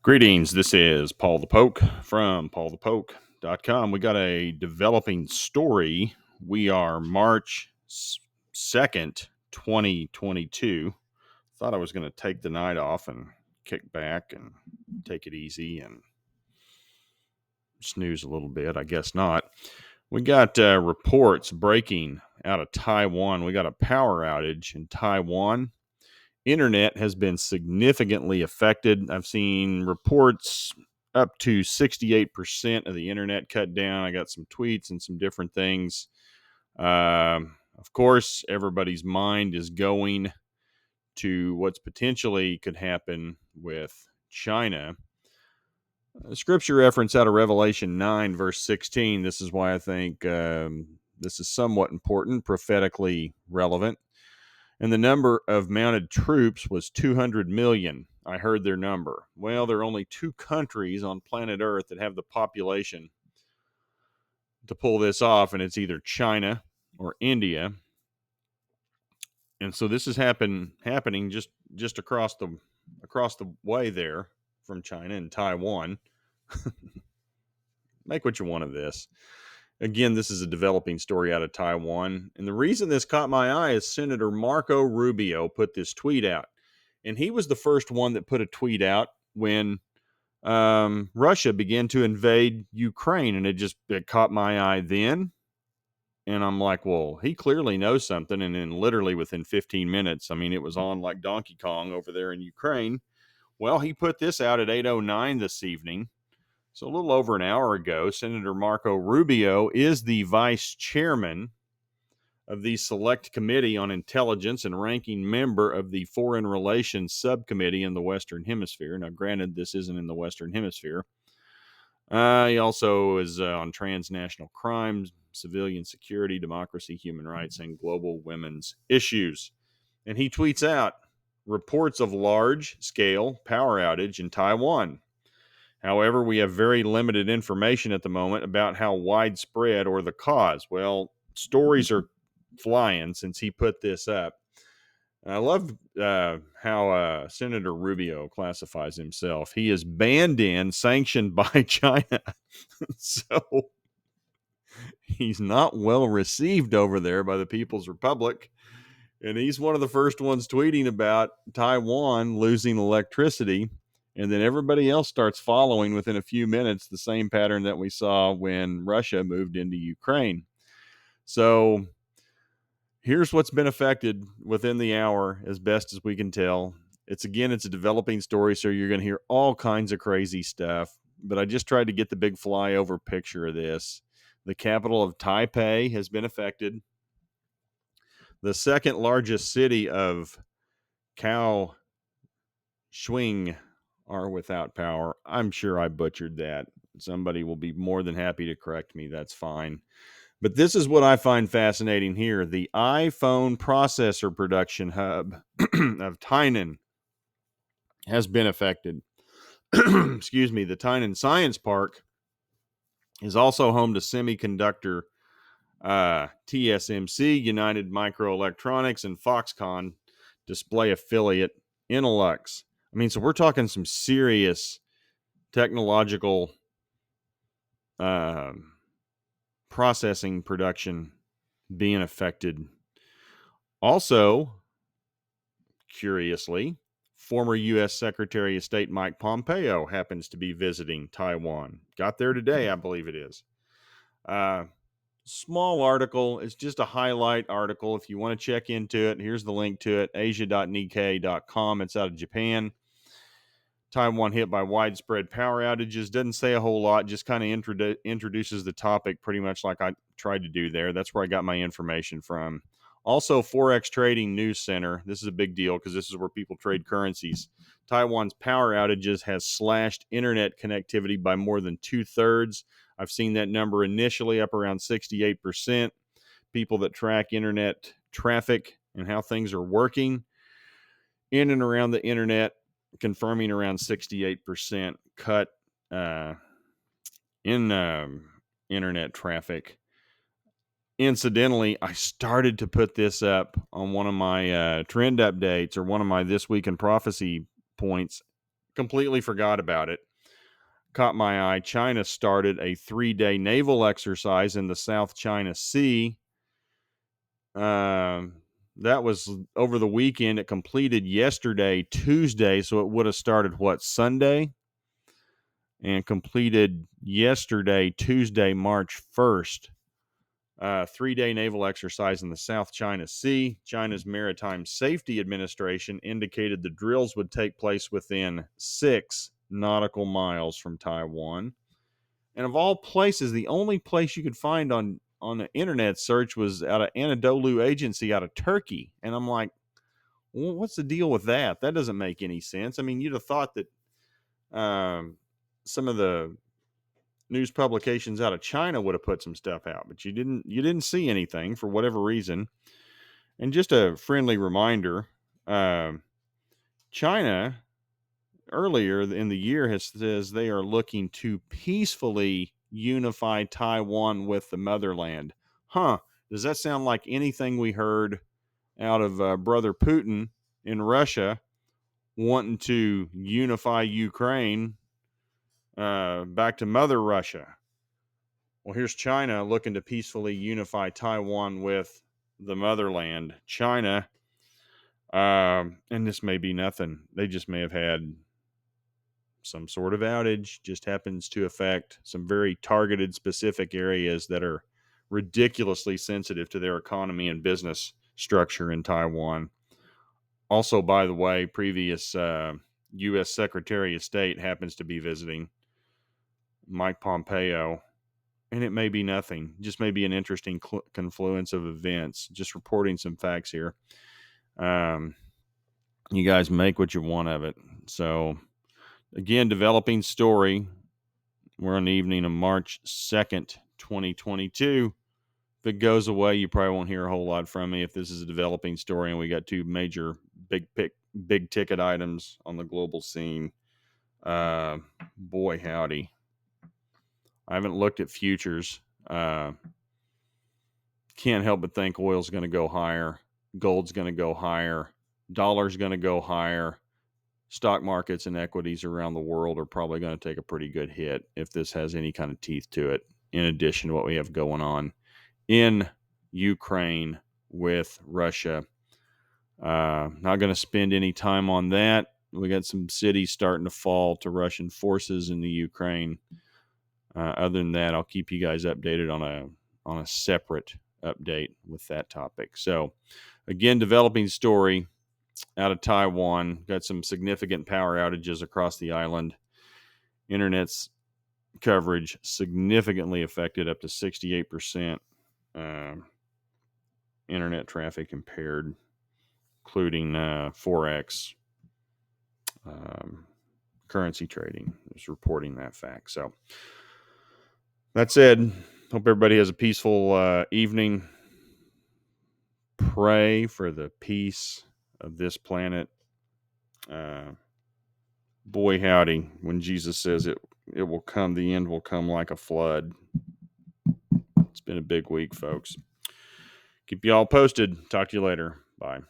Greetings. This is Paul the Poke from paulthepoke.com. We got a developing story. We are March 2nd, 2022. Thought I was going to take the night off and kick back and take it easy and snooze a little bit. I guess not. We got reports breaking out of Taiwan. We got a power outage in Taiwan. Internet has been significantly affected. I've seen reports up to 68% of the internet cut down. I got some tweets and some different things. Of course, everybody's mind is going to what's potentially could happen with China. Scripture reference out of Revelation 9, verse 16. This is why I think this is somewhat important, prophetically relevant. And the number of mounted troops was 200 million. I heard their number. Well, there are only two countries on planet Earth that have the population to pull this off, and it's either China or India. And so this is happening just across the way there from China and Taiwan. Make what you want of this. Again, this is a developing story out of Taiwan. And the reason this caught my eye is Senator Marco Rubio put this tweet out. And he was the first one that put a tweet out when Russia began to invade Ukraine. And it caught my eye then. And I'm like, well, he clearly knows something. And then literally within 15 minutes, I mean, it was on like Donkey Kong over there in Ukraine. Well, he put this out at 8:09 this evening. So a little over an hour ago. Senator Marco Rubio is the vice chairman of the Select Committee on Intelligence and ranking member of the Foreign Relations Subcommittee in the Western Hemisphere. Now, granted, this isn't in the Western Hemisphere. He also is on transnational crimes, civilian security, democracy, human rights, and global women's issues. And he tweets out reports of large-scale power outage in Taiwan. However, we have very limited information at the moment about how widespread or the cause. Well, stories are flying since he put this up. And I love how Senator Rubio classifies himself. He is banned in, sanctioned by China. So he's not well received over there by the People's Republic. And he's one of the first ones tweeting about Taiwan losing electricity. And then everybody else starts following within a few minutes, the same pattern that we saw when Russia moved into Ukraine. So here's what's been affected within the hour, as best as we can tell. It's a developing story, so you're going to hear all kinds of crazy stuff. But I just tried to get the big flyover picture of this. The capital of Taipei has been affected. The second largest city of Kaohsiung are without power. I'm sure I butchered that. Somebody will be more than happy to correct me. That's fine. But this is what I find fascinating here. The iPhone processor production hub of Tainan has been affected. Excuse me. The Tainan Science Park is also home to semiconductor TSMC, United Microelectronics, and Foxconn display affiliate Innolux. I mean, so we're talking some serious technological processing production being affected. Also, curiously, former U.S. Secretary of State Mike Pompeo happens to be visiting Taiwan. Got there today, I believe it is. Small article. It's just a highlight article. If you want to check into it, here's the link to it, asia.nikkei.com. It's out of Japan. Taiwan hit by widespread power outages. Doesn't say a whole lot, just kind of introduces the topic pretty much like I tried to do there. That's where I got my information from. Also, Forex Trading News Center. This is a big deal because this is where people trade currencies. Taiwan's power outages has slashed internet connectivity by more than 2/3. I've seen that number initially up around 68%. People that track internet traffic and how things are working in and around the internet, confirming around 68% cut in internet traffic. Incidentally, I started to put this up on one of my trend updates or one of my This Week in Prophecy points completely forgot about it. Caught my eye. China started a 3-day naval exercise in the South China Sea. That was over the weekend. It completed yesterday, Tuesday, so it would have started Sunday, and completed yesterday, Tuesday, March 1st. 3-day naval exercise in the South China Sea. China's Maritime Safety Administration indicated the drills would take place within 6 nautical miles from Taiwan. And of all places, the only place you could find on the internet search was out of Anadolu Agency out of Turkey. And I'm like, well, what's the deal with that? That doesn't make any sense. I mean, you'd have thought that some of the news publications out of China would have put some stuff out, but you didn't see anything for whatever reason. And just a friendly reminder, China earlier in the year says they are looking to peacefully unify Taiwan with the motherland. Does that sound like anything we heard out of brother Putin in Russia wanting to unify Ukraine back to Mother Russia? Well, here's China looking to peacefully unify Taiwan with the motherland. China, and this may be nothing. They just may have had some sort of outage, just happens to affect some very targeted, specific areas that are ridiculously sensitive to their economy and business structure in Taiwan. Also, by the way, previous U.S. Secretary of State happens to be visiting, Mike Pompeo. And it may be nothing, just may be an interesting confluence of events. Just reporting some facts here. You guys make what you want of it. So, again, developing story. We're on the evening of March 2nd, 2022. If it goes away, you probably won't hear a whole lot from me. If this is a developing story and we got two major big ticket items on the global scene, boy howdy. I haven't looked at futures. Can't help but think oil's going to go higher, gold's going to go higher, dollar's going to go higher. Stock markets and equities around the world are probably going to take a pretty good hit if this has any kind of teeth to it, in addition to what we have going on in Ukraine with Russia. Not going to spend any time on that. We got some cities starting to fall to Russian forces in the Ukraine. Other than that, I'll keep you guys updated on a separate update with that topic. So, again, developing story out of Taiwan. Got some significant power outages across the island. Internet's coverage significantly affected, up to 68%. Internet traffic impaired, including Forex, currency trading. Is reporting that fact. So, that said, hope everybody has a peaceful evening. Pray for the peace of this planet. Boy howdy, when Jesus says it will come, the end will come like a flood. It's been a big week, folks. Keep you all posted. Talk to you later. Bye.